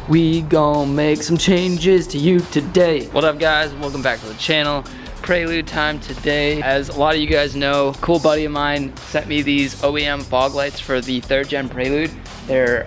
We gon' make some changes to you today. What up guys, welcome back to the channel. Prelude time today. As a lot of you guys know, a cool buddy of mine sent me these OEM fog lights for the 3rd gen Prelude. They're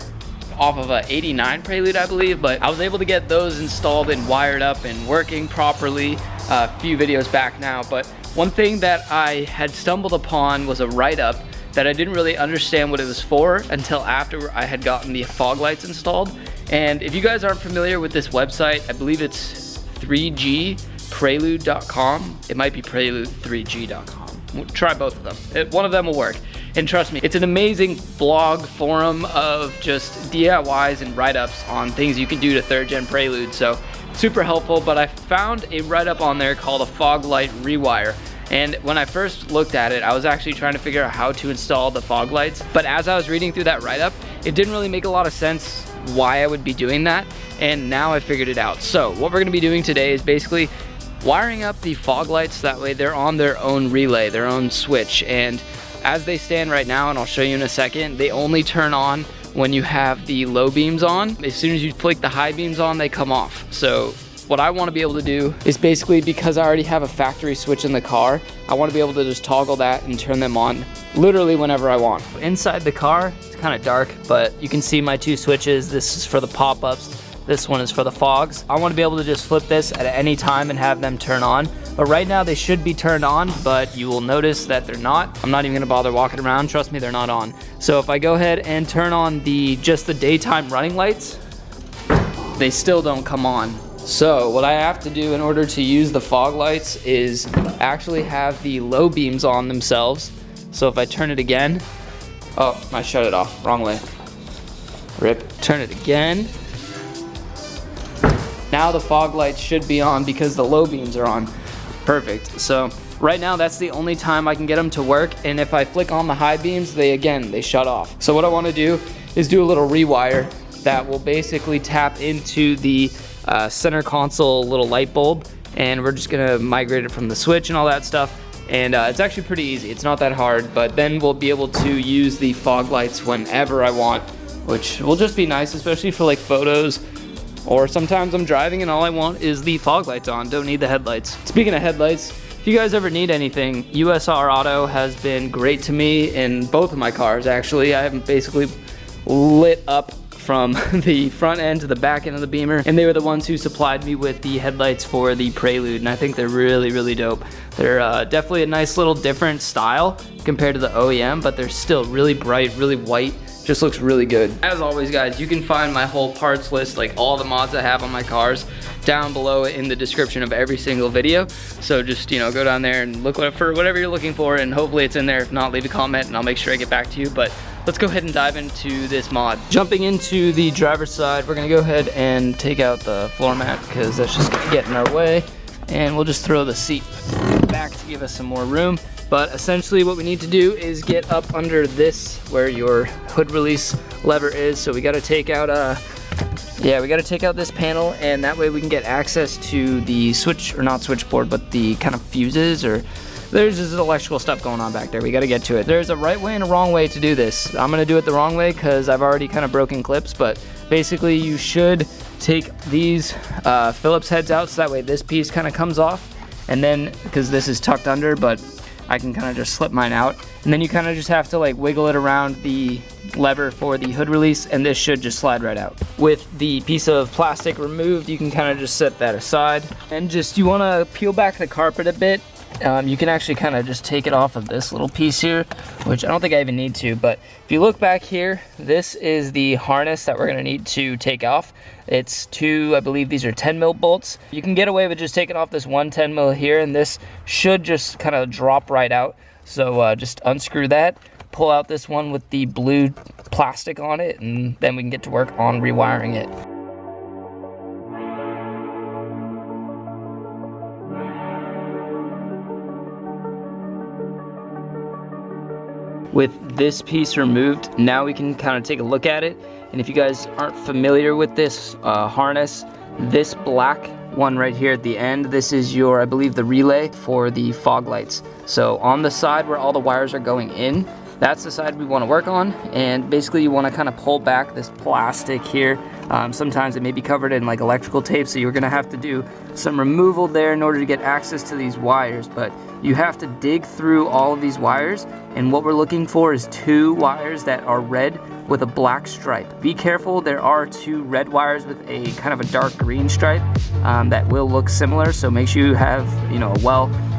off of a 89 Prelude, I believe, but I was able to get those installed and wired up and working properly a few videos back now. But one thing that I had stumbled upon was a write-up that I didn't really understand what it was for until after I had gotten the fog lights installed. And if you guys aren't familiar with this website, I believe it's 3gprelude.com. It might be prelude3g.com. We'll try both of them. One of them will work. And trust me, it's an amazing blog forum of just DIYs and write-ups on things you can do to 3rd gen Prelude. So super helpful, but I found a write-up on there called a fog light rewire. And when I first looked at it, I was actually trying to figure out how to install the fog lights. But as I was reading through that write-up, it didn't really make a lot of sense why I would be doing that. And now I figured it out. So what we're gonna be doing today is basically wiring up the fog lights. That way they're on their own relay, their own switch. And as they stand right now, and I'll show you in a second, they only turn on when you have the low beams on. As soon as you flick the high beams on, they come off. So what I want to be able to do is basically, because I already have a factory switch in the car, I want to be able to just toggle that and turn them on literally whenever I want. Inside the car, it's kind of dark, but you can see my 2 switches. This is for the pop-ups. This one is for the fogs. I want to be able to just flip this at any time and have them turn on. But right now they should be turned on, but you will notice that they're not. I'm not even gonna bother walking around. Trust me, they're not on. So if I go ahead and turn on just the daytime running lights, they still don't come on. So what I have to do in order to use the fog lights is actually have the low beams on themselves. So if I turn it again, oh, I shut it off, wrong way. Rip, turn it again. Now the fog lights should be on because the low beams are on. Perfect. So right now that's the only time I can get them to work, and if I flick on the high beams, they shut off. So what I want to do is do a little rewire that will basically tap into the center console little light bulb, and we're just gonna migrate it from the switch and all that stuff. And it's actually pretty easy. It's not that hard, but then we'll be able to use the fog lights whenever I want, which will just be nice, especially for like photos. Or sometimes I'm driving and all I want is the fog lights on, don't need the headlights. Speaking of headlights, if you guys ever need anything, USR Auto has been great to me in both of my cars actually. I have basically lit up from the front end to the back end of the Beamer, and they were the ones who supplied me with the headlights for the Prelude, and I think they're really, really dope. They're definitely a nice little different style compared to the OEM, but they're still really bright, really white. Just looks really good. As always guys, you can find my whole parts list, like all the mods I have on my cars, down below in the description of every single video. So just, go down there and look for whatever you're looking for, and hopefully it's in there. If not, leave a comment and I'll make sure I get back to you. But let's go ahead and dive into this mod. Jumping into the driver's side, we're gonna go ahead and take out the floor mat because that's just gonna get in our way. And we'll just throw the seat back to give us some more room. But essentially what we need to do is get up under this where your hood release lever is. So we gotta take out this panel, and that way we can get access to the switch, or not switchboard, but the kind of fuses, or there's just electrical stuff going on back there. We gotta get to it. There's a right way and a wrong way to do this. I'm gonna do it the wrong way because I've already kind of broken clips, but basically you should take these Phillips heads out so that way this piece kind of comes off, and then, because this is tucked under, but I can kind of just slip mine out, and then you kind of just have to like wiggle it around the lever for the hood release, and this should just slide right out. With the piece of plastic removed, you can kind of just set that aside, and you want to peel back the carpet a bit. You can actually kind of just take it off of this little piece here, which I don't think I even need to, but if you look back here, this is the harness that we're going to need to take off. It's I believe these are 10 mil bolts. You can get away with just taking off this one 10 mil here, and this should just kind of drop right out. So just unscrew that, pull out this one with the blue plastic on it, and then we can get to work on rewiring it. With this piece removed, now we can kind of take a look at it. And if you guys aren't familiar with this harness, this black one right here at the end, this is your, I believe, the relay for the fog lights. So on the side where all the wires are going in, that's the side we want to work on. And basically you want to kind of pull back this plastic here. Sometimes it may be covered in like electrical tape, so you're going to have to do some removal there in order to get access to these wires. But you have to dig through all of these wires, and what we're looking for is 2 wires that are red with a black stripe. Be careful, there are 2 red wires with a kind of a dark green stripe that will look similar, so make sure you have, you know,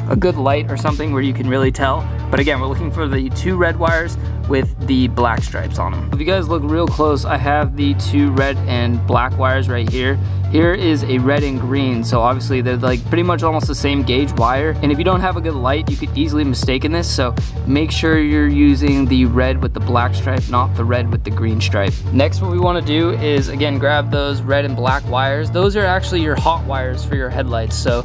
a good light or something where you can really tell. But again, we're looking for the 2 red wires with the black stripes on them. If you guys look real close, I have the 2 red and black wires right here. Here is a red and green, so obviously they're like pretty much almost the same gauge wire. And if you don't have a good light, you could easily mistake this, so make sure you're using the red with the black stripe, not the red with the green stripe. Next, what we want to do is, again, grab those red and black wires. Those are actually your hot wires for your headlights. So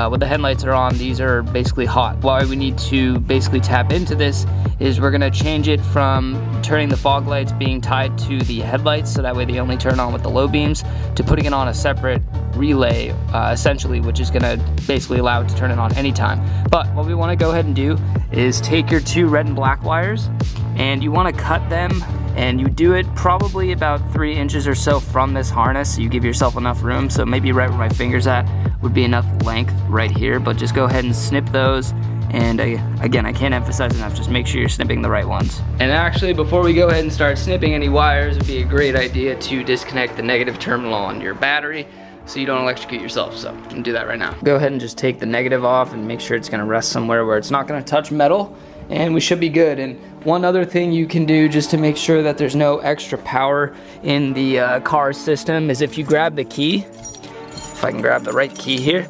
when the headlights are on, these are basically hot. Why we need to basically tap into this is we're gonna change it from turning the fog lights being tied to the headlights, so that way they only turn on with the low beams, to putting it on a separate relay, essentially, which is gonna basically allow it to turn it on anytime. But what we wanna go ahead and do is take your 2 red and black wires, and you wanna cut them, and you do it probably about 3 inches or so from this harness, so you give yourself enough room. So maybe right where my finger's at would be enough length right here, but just go ahead and snip those. And again, I can't emphasize enough, just make sure you're snipping the right ones. And actually, before we go ahead and start snipping any wires, it would be a great idea to disconnect the negative terminal on your battery so you don't electrocute yourself. So I'm gonna do that right now. Go ahead and just take the negative off and make sure it's gonna rest somewhere where it's not gonna touch metal, and we should be good. And one other thing you can do just to make sure that there's no extra power in the car system is if you grab the key, if I can grab the right key here,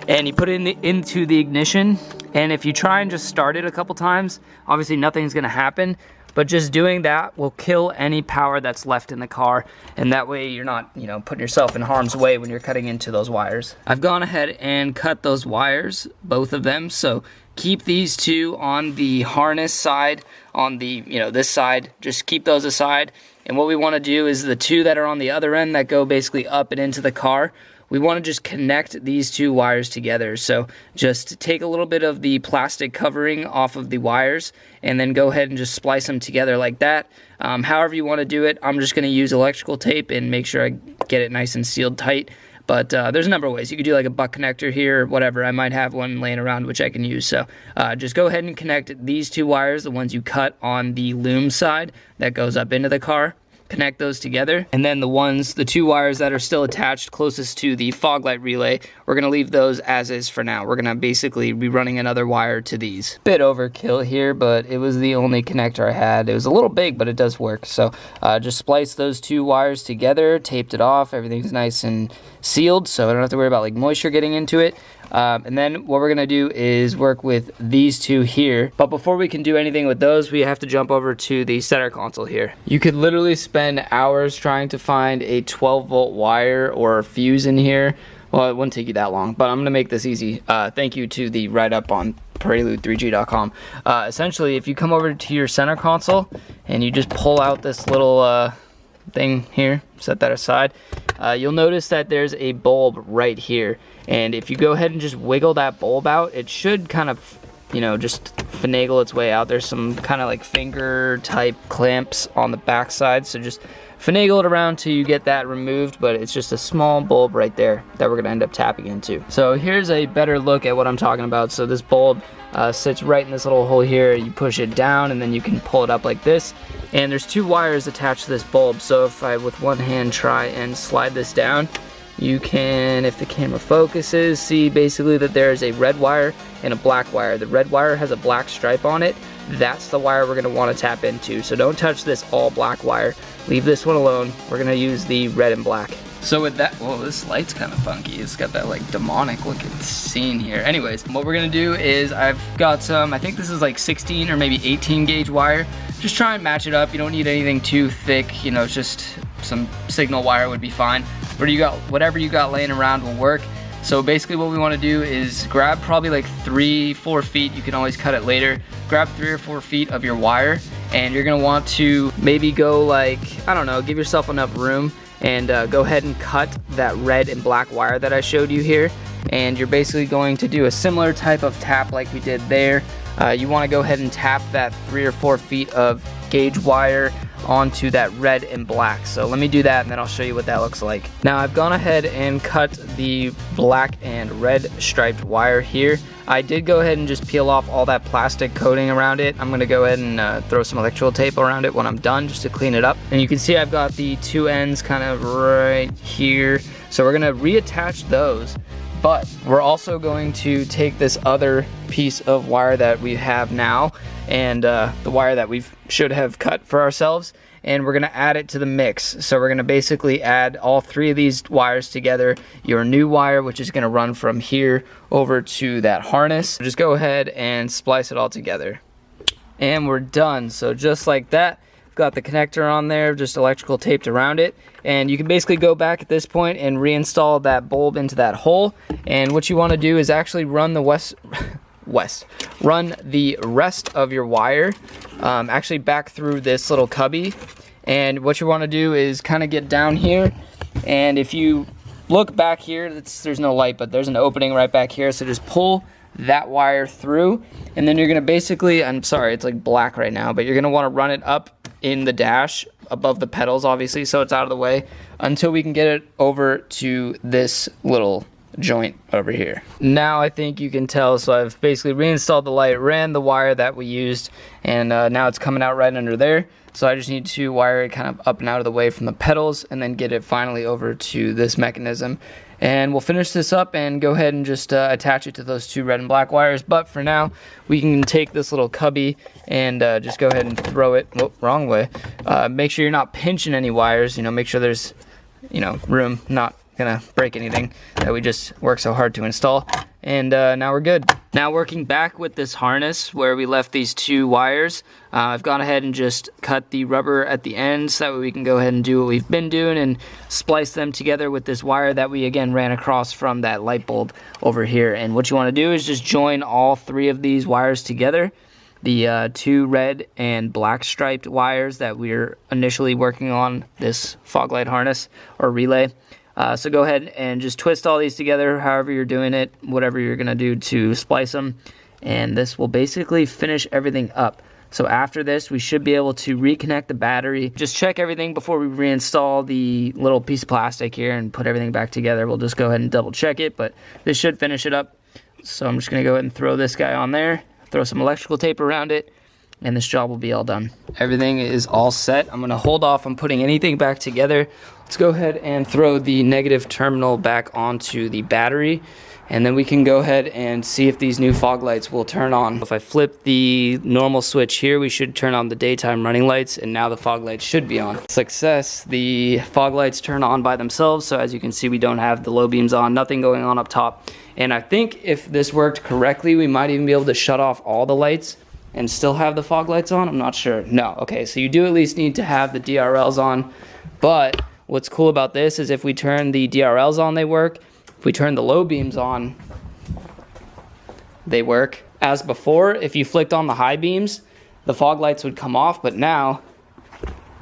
and you put it into the ignition, and if you try and just start it a couple times, obviously nothing's gonna happen, but just doing that will kill any power that's left in the car, and that way you're not, you know, putting yourself in harm's way when you're cutting into those wires. I've gone ahead and cut those wires, both of them, so keep these 2 on the harness side, on the, you know, this side, just keep those aside. And what we wanna do is the 2 that are on the other end that go basically up and into the car, we want to just connect these 2 wires together. So just take a little bit of the plastic covering off of the wires and then go ahead and just splice them together like that. However you want to do it, I'm just going to use electrical tape and make sure I get it nice and sealed tight. But there's a number of ways. You could do like a butt connector here or whatever. I might have one laying around which I can use. So just go ahead and connect these 2 wires, the ones you cut on the loom side that goes up into the car. Connect those together, and then the 2 wires that are still attached closest to the fog light relay, we're going to leave those as is for now. We're going to basically be running another wire to these. Bit overkill here, but it was the only connector I had. It was a little big, but it does work. So just splice those 2 wires together, taped it off, everything's nice and sealed, so I don't have to worry about like moisture getting into it. And then what we're gonna do is work with these 2 here. But before we can do anything with those, we have to jump over to the center console here. You could literally spend hours trying to find a 12-volt wire or a fuse in here. Well, it wouldn't take you that long, but I'm gonna make this easy. Thank you to the write-up on Prelude3G.com. Essentially, if you come over to your center console and you just pull out this little thing here, set that aside, you'll notice that there's a bulb right here, and if you go ahead and just wiggle that bulb out, it should kind of, you know, just finagle its way out. There's some kind of like finger type clamps on the back side, so just finagle it around till you get that removed, but it's just a small bulb right there that we're gonna end up tapping into. So here's a better look at what I'm talking about. So this bulb sits right in this little hole here. You push it down and then you can pull it up like this, and there's 2 wires attached to this bulb. So if I with one hand try and slide this down, you can, if the camera focuses, see basically that there's a red wire and a black wire. The red wire has a black stripe on it. That's the wire we're going to want to tap into. So don't touch this all black wire. Leave this one alone. We're going to use the red and black. So with that, whoa, this light's kind of funky. It's got that like demonic looking scene here. Anyways, what we're gonna do is I've got some, I think this is like 16 or maybe 18 gauge wire. Just try and match it up. You don't need anything too thick, you know, it's just some signal wire would be fine. Whatever you got laying around will work. So basically what we want to do is grab probably like 3-4 feet. You can always cut it later. Grab 3 or 4 feet of your wire, and you're gonna want to maybe go like, I don't know, give yourself enough room and go ahead and cut that red and black wire that I showed you here. And you're basically going to do a similar type of tap like we did there, you want to go ahead and tap that 3 or 4 feet of gauge wire onto that red and black. So let me do that and then I'll show you what that looks like. Now I've gone ahead and cut the black and red striped wire here. I did go ahead and just peel off all that plastic coating around it. I'm gonna go ahead and throw some electrical tape around it when I'm done, just to clean it up. And you can see I've got the 2 ends kind of right here. So we're gonna reattach those, but we're also going to take this other piece of wire that we have now and the wire that we should have cut for ourselves, and we're gonna add it to the mix. So we're gonna basically add all 3 of these wires together, your new wire, which is gonna run from here over to that harness. Just go ahead and splice it all together. And we're done. So just like that, got the connector on there, just electrical taped around it, and you can basically go back at this point and reinstall that bulb into that hole. And what you wanna do is actually run the run the rest of your wire actually back through this little cubby. And what you want to do is kind of get down here, and if you look back here, there's no light, but there's an opening right back here, so just pull that wire through, and then you're going to basically, I'm sorry it's like black right now, but you're going to want to run it up in the dash above the pedals, obviously, so it's out of the way, until we can get it over to this little joint over here. Now I think you can tell, so I've basically reinstalled the light, ran the wire that we used, and now it's coming out right under there. So I just need to wire it kind of up and out of the way from the pedals, and then get it finally over to this mechanism. And we'll finish this up and go ahead and just attach it to those 2 red and black wires. But for now, we can take this little cubby and just go ahead and throw it, wrong way. Make sure you're not pinching any wires, make sure there's, room, not gonna break anything that we just worked so hard to install. And now we're good. Now working back with this harness where we left these 2 wires, I've gone ahead and just cut the rubber at the end so that way we can go ahead and do what we've been doing and splice them together with this wire that we again ran across from that light bulb over here. And what you want to do is just join all 3 of these wires together. The 2 red and black striped wires that we're initially working on this fog light harness or relay. So go ahead and just twist all these together however you're doing it, whatever you're going to do to splice them, and this will basically finish everything up. So after this, we should be able to reconnect the battery. Just check everything before we reinstall the little piece of plastic here and put everything back together. We'll just go ahead and double check it, but this should finish it up. So I'm just going to go ahead and throw this guy on there, throw some electrical tape around it, and this job will be all done. Everything is all set. I'm gonna hold off on putting anything back together. Let's go ahead and throw the negative terminal back onto the battery, and then we can go ahead and see if these new fog lights will turn on. If I flip the normal switch here, we should turn on the daytime running lights, and now the fog lights should be on. Success, the fog lights turn on by themselves, so as you can see, we don't have the low beams on, nothing going on up top. And I think if this worked correctly, we might even be able to shut off all the lights and still have the fog lights on. I'm not sure. No. Okay, so you do at least need to have the DRLs on, but what's cool about this is if we turn the DRLs on, they work. If we turn the low beams on, they work. As before, if you flicked on the high beams, the fog lights would come off, but now,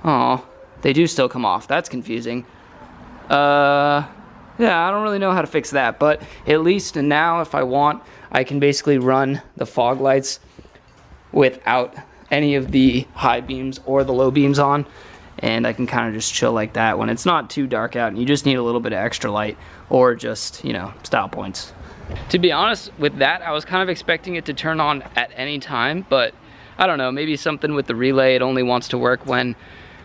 oh, they do still come off. That's confusing. Yeah, I don't really know how to fix that, but at least now if I want, I can basically run the fog lights without any of the high beams or the low beams on, and I can kind of just chill like that when it's not too dark out and you just need a little bit of extra light or just, style points. To be honest with that, I was kind of expecting it to turn on at any time, but I don't know, maybe something with the relay, it only wants to work when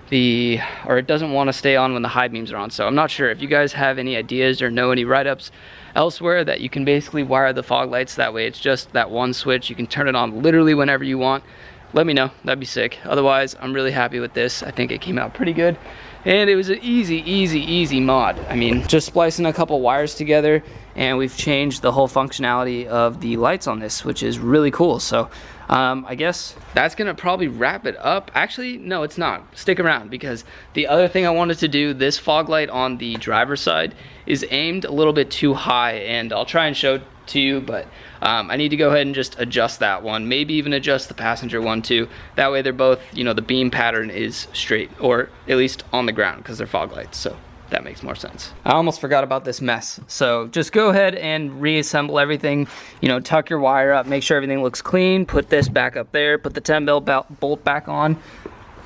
or it doesn't want to stay on when the high beams are on. So I'm not sure if you guys have any ideas or know any write-ups elsewhere that you can basically wire the fog lights that way. It's just that one switch. You can turn it on literally whenever you want. Let me know. That'd be sick. Otherwise, I'm really happy with this. I think it came out pretty good. And it was an easy mod. I mean, just splicing a couple wires together and we've changed the whole functionality of the lights on this, which is really cool. So I guess that's gonna probably wrap it up. Actually, no, it's not. Stick around, because the other thing I wanted to do, this fog light on the driver's side is aimed a little bit too high, and I'll try and show it to you, but I need to go ahead and just adjust that one, maybe even adjust the passenger one too. That way they're both, the beam pattern is straight, or at least on the ground, because they're fog lights. So That makes more sense. I almost forgot about this mess. So just go ahead and reassemble everything. You know, tuck your wire up, make sure everything looks clean, put this back up there, put the 10 mil bolt back on,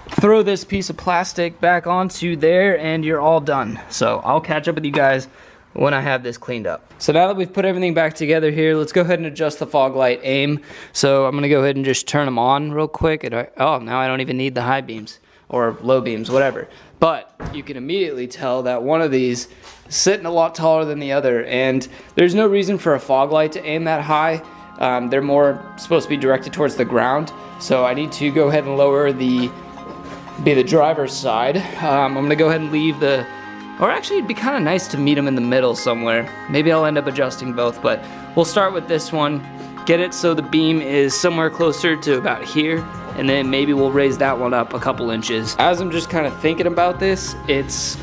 throw this piece of plastic back onto there, and you're all done. So I'll catch up with you guys when I have this cleaned up. So now that we've put everything back together here, let's go ahead and adjust the fog light aim. So I'm gonna go ahead and just turn them on real quick. Oh, now I don't even need the high beams or low beams, whatever. But you can immediately tell that one of these is sitting a lot taller than the other, and there's no reason for a fog light to aim that high. They're more supposed to be directed towards the ground, so I need to go ahead and lower the driver's side. I'm gonna go ahead and leave the, or actually it'd be kind of nice to meet them in the middle somewhere. Maybe I'll end up adjusting both, but we'll start with this one, get it so the beam is somewhere closer to about here, and then maybe we'll raise that one up a couple inches. As I'm just kind of thinking about this, it's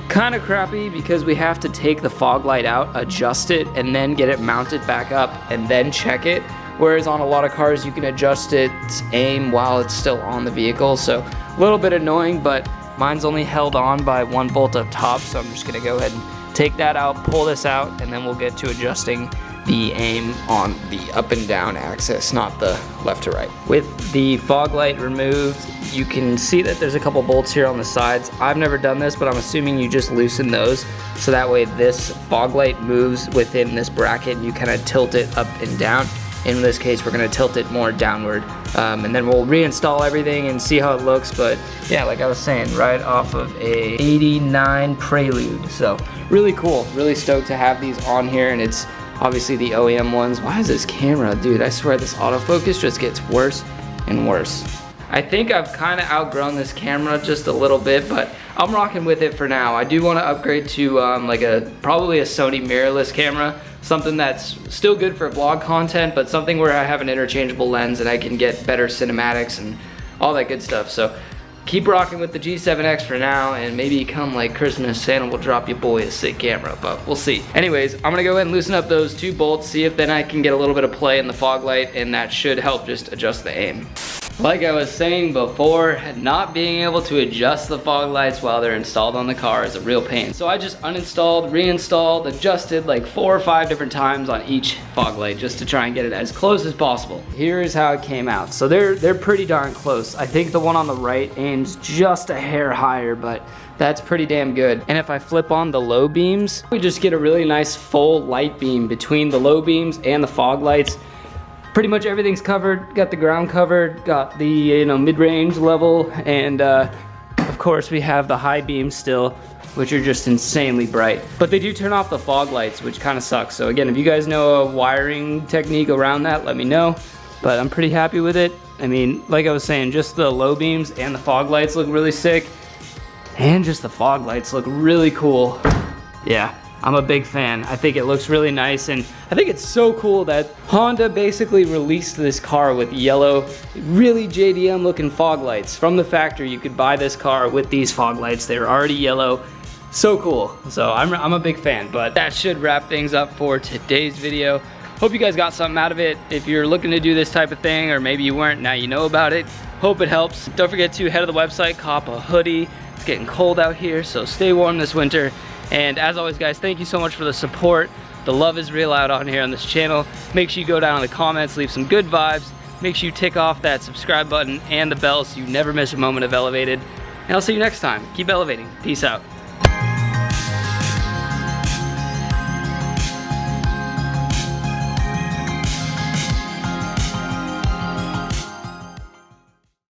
kind of crappy because we have to take the fog light out, adjust it, and then get it mounted back up and then check it. Whereas on a lot of cars, you can adjust its aim while it's still on the vehicle. So a little bit annoying, but mine's only held on by one bolt up top. So I'm just gonna go ahead and take that out, pull this out, and then we'll get to adjusting the aim on the up and down axis, not the left to right. With the fog light removed, you can see that there's a couple bolts here on the sides. I've never done this, but I'm assuming you just loosen those, so that way this fog light moves within this bracket and you kind of tilt it up and down. In this case, we're gonna tilt it more downward. And then we'll reinstall everything and see how it looks. But yeah, like I was saying, right off of a 89 Prelude. So really cool, really stoked to have these on here, and it's obviously the OEM ones. Why is this camera, dude? I swear this autofocus just gets worse and worse. I think I've kind of outgrown this camera just a little bit, but I'm rocking with it for now. I do want to upgrade to probably a Sony mirrorless camera, something that's still good for vlog content, but something where I have an interchangeable lens and I can get better cinematics and all that good stuff. So keep rocking with the G7X for now, and maybe come like Christmas, Santa will drop your boy a sick camera, but we'll see. Anyways, I'm gonna go ahead and loosen up those two bolts, see if then I can get a little bit of play in the fog light, and that should help just adjust the aim. Like I was saying before, not being able to adjust the fog lights while they're installed on the car is a real pain. So I just uninstalled, reinstalled, adjusted like 4 or 5 different times on each fog light just to try and get it as close as possible. Here is how it came out. So they're pretty darn close. I think the one on the right aims just a hair higher, but that's pretty damn good. And if I flip on the low beams, we just get a really nice full light beam between the low beams and the fog lights. Pretty much everything's covered, got the ground covered, got the mid-range level, and of course we have the high beams still, which are just insanely bright. But they do turn off the fog lights, which kind of sucks. So again, if you guys know a wiring technique around that, let me know. But I'm pretty happy with it. I mean, like I was saying, just the low beams and the fog lights look really sick, and just the fog lights look really cool. Yeah. I'm a big fan. I think it looks really nice, and I think it's so cool that Honda basically released this car with yellow, really JDM looking fog lights. From the factory, you could buy this car with these fog lights. They were already yellow. So cool. So I'm a big fan, but that should wrap things up for today's video. Hope you guys got something out of it. If you're looking to do this type of thing, or maybe you weren't, now you know about it. Hope it helps. Don't forget to head to the website, cop a hoodie. It's getting cold out here, so stay warm this winter. And as always, guys, thank you so much for the support. The love is real out on here on this channel. Make sure you go down in the comments, leave some good vibes. Make sure you tick off that subscribe button and the bell so you never miss a moment of Elevated. And I'll see you next time. Keep elevating. Peace out.